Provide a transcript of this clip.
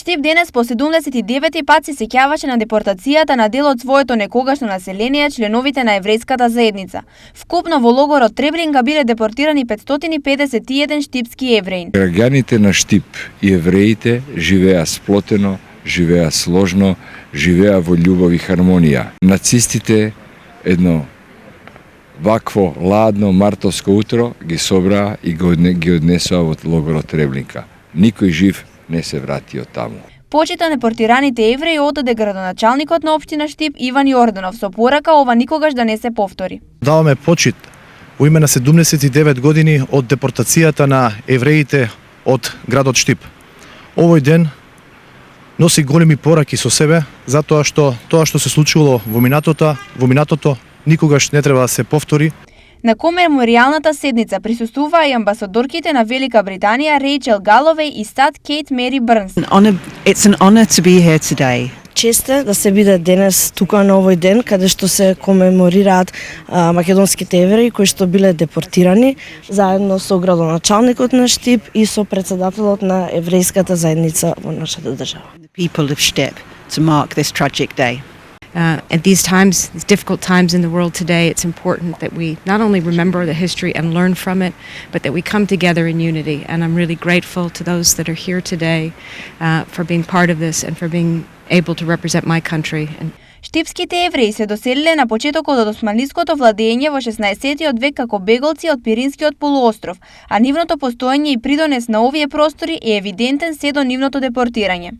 Штип денес по 79 пат се сеќаваше на депортацијата на дел од своето некогашно население, членовите на еврејската заедница. Вкупно во логорот Требринга биле депортирани 551 штипски евреи. Граѓаните на Штип и евреите живеа сплотено, живеа сложно, живеа во љубов и хармонија. Нацистите едно вакво ладно мартовско утро ги собраа и ги однесоа во логорот Требринка. Никој жив не се врати од таму. Почита депортираните евреи одаде градоначалникот на општина Штип Иван Јорданов со порака ова никогаш да не се повтори. Даваме почит во име на 79 години од депортацијата на евреите од градот Штип. Овој ден носи големи пораки со себе, затоа што тоа што се случило во минатото никогаш не треба да се повтори. На комеморијалната седница присуствуваа и амбасадорките на Велика Британија Рейчел Галовеј и Стат Кейт Мери Брнс. It's an honor to be here today. Чест е да се биде денес тука на овој ден каде што се комеморираат македонските евреи кои што биле депортирани заедно со градоначалникот на Штип и со претседателот на еврејската заедница во нашата држава. The people of Štip to mark this tragic day. At these times, these difficult times in the world today, it's important that we not only remember the history and learn from it, but that we come together in unity. And I'm really grateful to those that are here today for being part of this and for being able to represent my country. Штипските евреи се доселиле на почетокот од османлиското владење во 16-тиот век како беголци од Пиринскиот полуостров, а нивното постоење и придонес на овие простори е евидентен се до нивното депортирање.